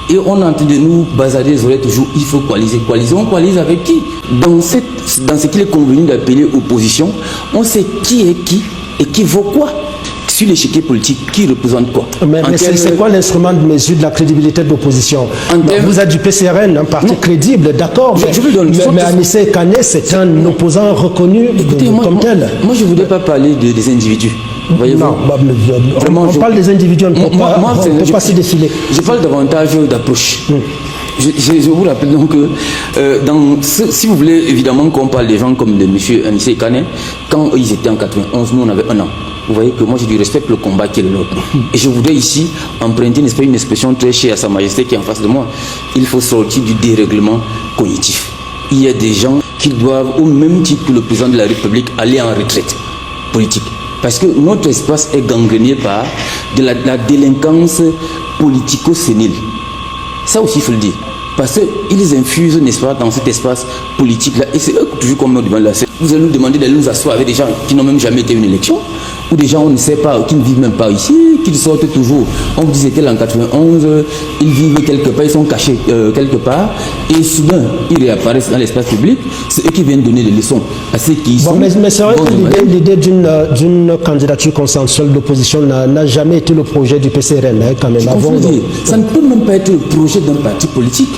Et on est en train de nous basader les oreilles toujours, il faut coaliser. On coalise avec qui? Dans ce qu'il est convenu d'appeler opposition, on sait qui est qui et qui vaut quoi. Sur l'échiquier politique, qui représente quoi? Mais c'est quoi l'instrument de mesure de la crédibilité de l'opposition? Vous êtes du PCRN, un parti crédible, d'accord, mais Anissé Kané, c'est un opposant reconnu comme tel. Moi, je ne voudrais pas parler des individus. Non, on parle des individus, on ne peut pas se défiler. Je parle davantage d'approche. Je vous rappelle donc que si vous voulez évidemment qu'on parle des gens comme de M. Anissé Kané, quand ils étaient en 91, nous on avait 1 an. Vous voyez que moi je lui respecte le combat qui est le nôtre. Et je voudrais ici emprunter une expression très chère à Sa Majesté qui est en face de moi. Il faut sortir du dérèglement cognitif. Il y a des gens qui doivent, au même titre que le président de la République, aller en retraite politique. Parce que notre espace est gangréné par de la délinquance politico-sénile. Ça aussi il faut le dire. Parce qu'ils infusent, n'est-ce pas, dans cet espace politique-là. Et c'est eux toujours comme nous demandent la scène. Vous allez nous demander d'aller nous asseoir avec des gens qui n'ont même jamais été à une élection, ou des gens on ne sait pas, qui ne vivent même pas ici, qui sortent toujours. On vous disait qu'en 91, ils vivent quelque part, ils sont cachés quelque part, et soudain, ils réapparaissent dans l'espace public. C'est eux qui viennent donner des leçons à ceux qui sont... Mais c'est vrai que l'idée d'une candidature consensuelle d'opposition n'a jamais été le projet du PCRN, hein, quand même. Ça ne peut même pas être le projet d'un parti politique.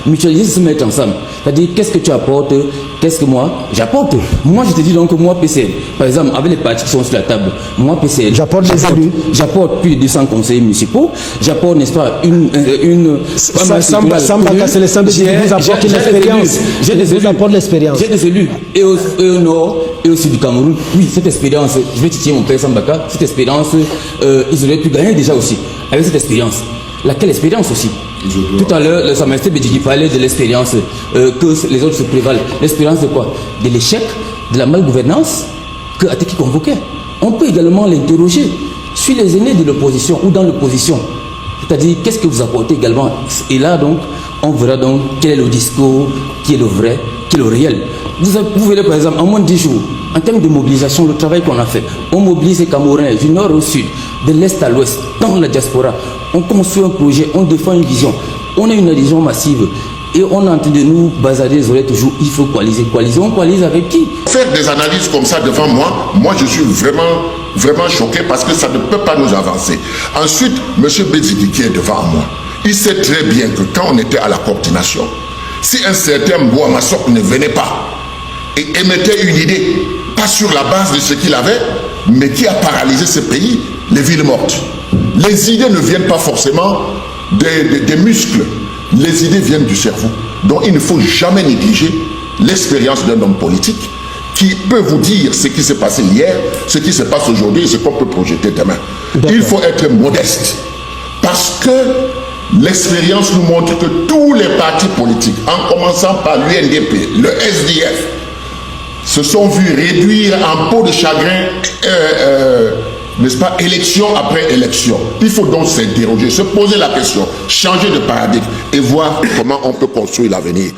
Mutualiser, se mettre ensemble. C'est-à-dire, qu'est-ce que tu apportes, qu'est-ce que moi j'apporte. Moi, je te dis donc que moi, PCL, par exemple, avec les partis qui sont sur la table, moi, PCL, j'apporte des élus. J'apporte plus de 200 conseillers municipaux, j'apporte, n'est-ce pas, Samba Kasselé-Sambé, vous apportez l'expérience. Vous apportez l'expérience. J'ai des élus, et au nord, et au sud du Cameroun. Oui, cette expérience, je vais titiller mon père Sambaka, cette expérience, ils auraient pu gagner déjà aussi, avec cette expérience. Laquelle expérience aussi? Tout à l'heure, Sa Majesté Bédjiki parlait de l'expérience que les autres se prévalent. L'expérience de quoi? De l'échec, de la malgouvernance que Ateki convoquait. On peut également l'interroger sur les aînés de l'opposition ou dans l'opposition. C'est-à-dire, qu'est-ce que vous apportez également? Et là, donc, on verra donc quel est le discours, qui est le vrai, qui est le réel. Vous verrez, par exemple, en moins de 10 jours, en termes de mobilisation, le travail qu'on a fait, on mobilise les Camerounais du nord au sud, de l'est à l'ouest, dans la diaspora. On construit un projet, on défend une vision. On a une adhésion massive. Et on est en train de nous basader les oreilles toujours. Il faut coaliser. On coalise avec qui? Faire des analyses comme ça devant moi je suis vraiment choqué parce que ça ne peut pas nous avancer. Ensuite, M. Bédjiki qui est devant moi, il sait très bien que quand on était à la coordination, si un certain Bouamassok ne venait pas et émettait une idée, pas sur la base de ce qu'il avait, mais qui a paralysé ce pays, les villes mortes. Les idées ne viennent pas forcément des muscles. Les idées viennent du cerveau. Donc il ne faut jamais négliger l'expérience d'un homme politique qui peut vous dire ce qui s'est passé hier, ce qui se passe aujourd'hui et ce qu'on peut projeter demain. Il faut être modeste. Parce que l'expérience nous montre que tous les partis politiques, en commençant par l'UNDP, le SDF, se sont vus réduire en peau de chagrin, n'est-ce pas, élection après élection. Il faut donc s'interroger, se poser la question, changer de paradigme et voir comment on peut construire l'avenir.